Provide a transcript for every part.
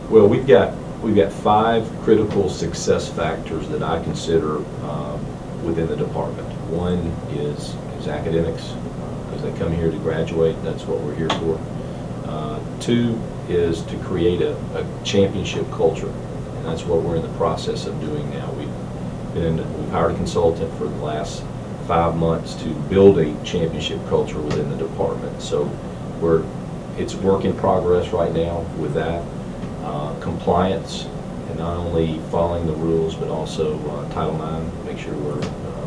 Well, we've got 5 critical success factors that I consider within the department. One is academics, because they come here to graduate. That's what we're here for. 2 is to create a championship culture, and that's what we're in the process of doing now. We've hired a consultant for the last 5 months to build a championship culture within the department. So it's work in progress right now with that. Compliance, and not only following the rules, but also Title IX, make sure we're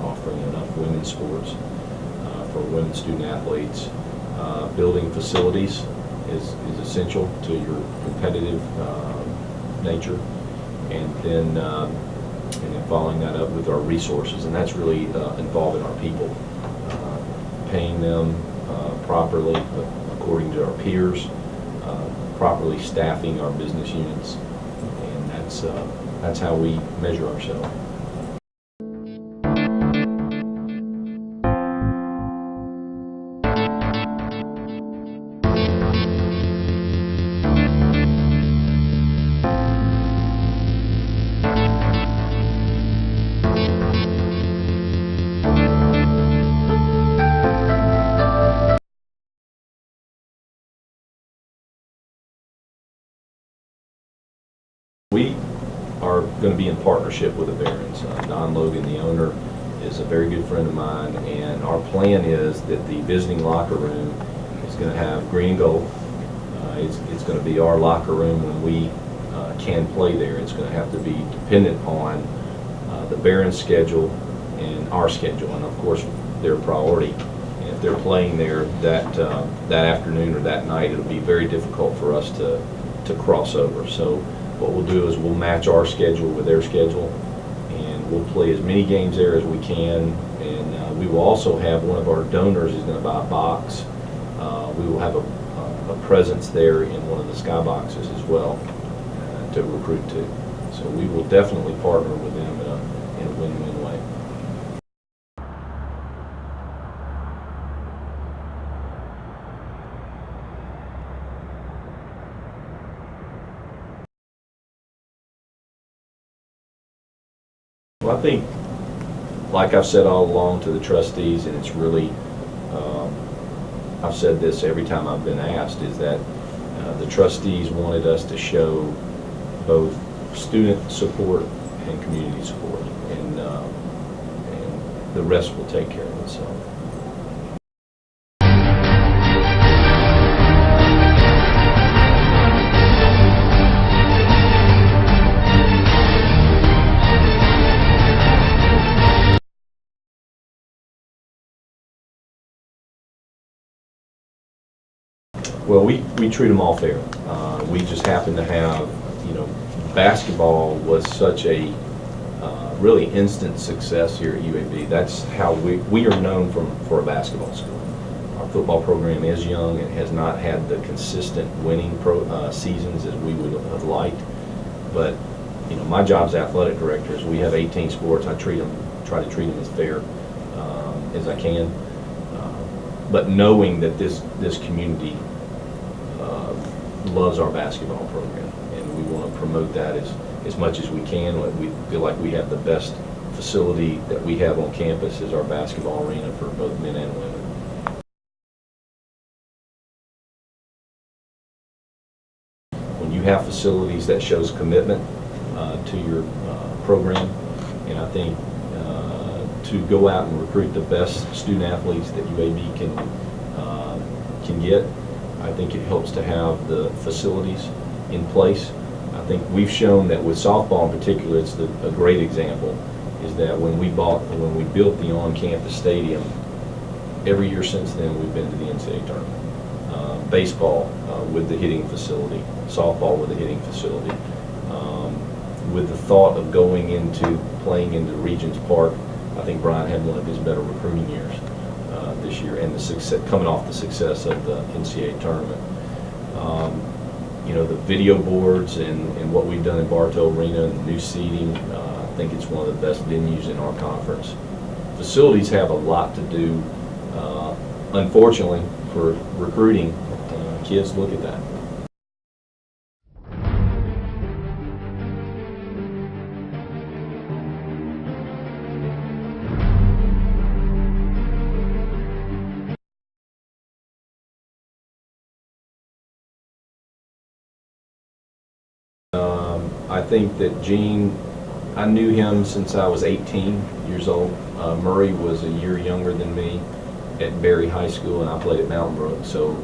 offering enough women's sports for women student athletes. Building facilities is essential to your competitive nature, and then following that up with our resources, and that's really involving our people, paying them properly according to our peers, properly staffing our business units, and that's how we measure ourselves. We are going to be in partnership with the Barons. Don Logan, the owner, is a very good friend of mine, and our plan is that the visiting locker room is going to have green and gold. It's going to be our locker room when we can play there. It's going to have to be dependent on the Barons' schedule and our schedule, and of course their priority. And if they're playing there that afternoon or that night, it'll be very difficult for us to cross over. So what we'll do is we'll match our schedule with their schedule, and we'll play as many games there as we can. And we will also have one of our donors is going to buy a box. We will have a presence there in one of the skyboxes as well to recruit to. So we will definitely partner with them in a win-win way. Well, I think, like I've said all along to the trustees, and it's really, I've said this every time I've been asked, is that the trustees wanted us to show both student support and community support, and the rest will take care of itself. Well, we treat them all fair. We just happen to have, basketball was such a really instant success here at UAB. That's how we are known for a basketball school. Our football program is young and has not had the consistent winning seasons as we would have liked. But my job as athletic director is we have 18 sports. I try to treat them as fair as I can. But knowing that this community loves our basketball program, and we want to promote that as much as we can. We feel like we have the best facility that we have on campus is our basketball arena for both men and women. When you have facilities, that shows commitment to your program, and I think to go out and recruit the best student athletes that UAB can get, I think it helps to have the facilities in place. I think we've shown that with softball in particular, it's a great example, is that when we built the on-campus stadium, every year since then we've been to the NCAA tournament. Baseball with the hitting facility, softball with the hitting facility. With the thought of going into playing into Regents Park, I think Brian had one of his better recruiting years this year, and the success coming off the success of the NCAA tournament. The video boards and what we've done in Bartow Arena and the new seating, I think it's one of the best venues in our conference. Facilities have a lot to do, unfortunately, for recruiting. Kids look at that. I think that Gene, I knew him since I was 18 years old. Murray was a year younger than me at Berry High School, and I played at Mountain Brook. So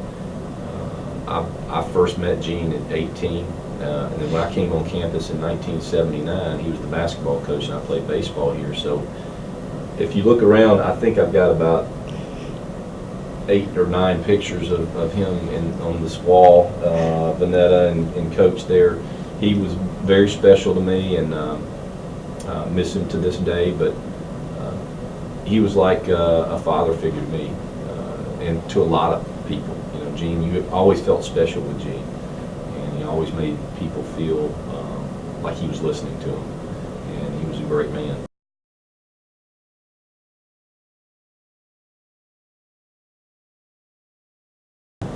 I first met Gene at 18, and then when I came on campus in 1979, he was the basketball coach, and I played baseball here. So if you look around, I think I've got about 8 or 9 pictures of him on this wall, Vanetta and Coach there. He was very special to me, and miss him to this day, but he was like a father figure to me, and to a lot of people. You know, Gene, you always felt special with Gene, and he always made people feel like he was listening to them, and he was a great man.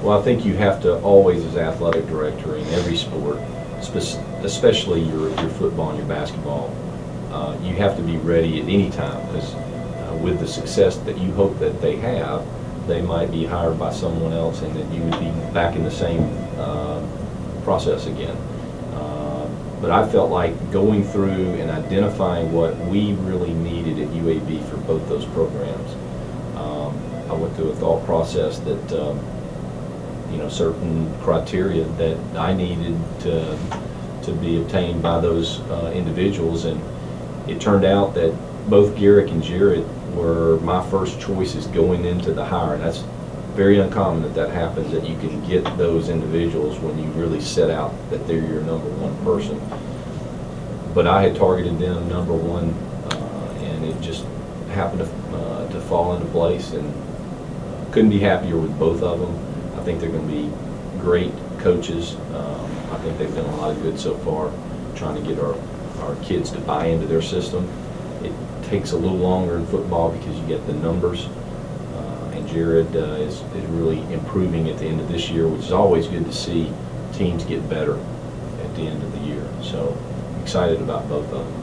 Well, I think you have to always, as athletic director in every sport, especially your football and your basketball, you have to be ready at any time, because with the success that you hope that they have, they might be hired by someone else, and that you would be back in the same process again. But I felt like going through and identifying what we really needed at UAB for both those programs. I went through a thought process that certain criteria that I needed to be obtained by those individuals, and it turned out that both Garrick and Jared were my first choices going into the hire, and that's very uncommon that happens, that you can get those individuals when you really set out that they're your number one person. But I had targeted them number one, and it just happened to fall into place, and couldn't be happier with both of them. I think they're going to be great coaches. I think they've done a lot of good so far, trying to get our kids to buy into their system. It takes a little longer in football because you get the numbers, and Jared is really improving at the end of this year, which is always good to see teams get better at the end of the year. So excited about both of them.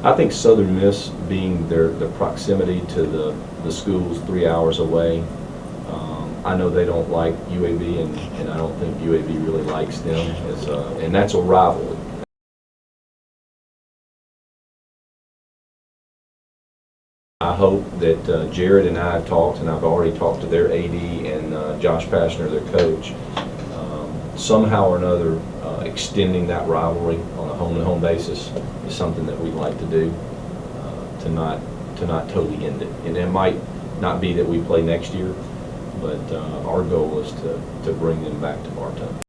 I think Southern Miss, being their proximity to the schools 3 hours away, I know they don't like UAB, and I don't think UAB really likes them, and that's a rivalry. I hope that Jared and I have talked, and I've already talked to their AD and Josh Pashner, their coach, somehow or another extending that rivalry on a home-to-home basis is something that we'd like to do, to not totally end it. And it might not be that we play next year, but our goal is to bring them back to Bartow.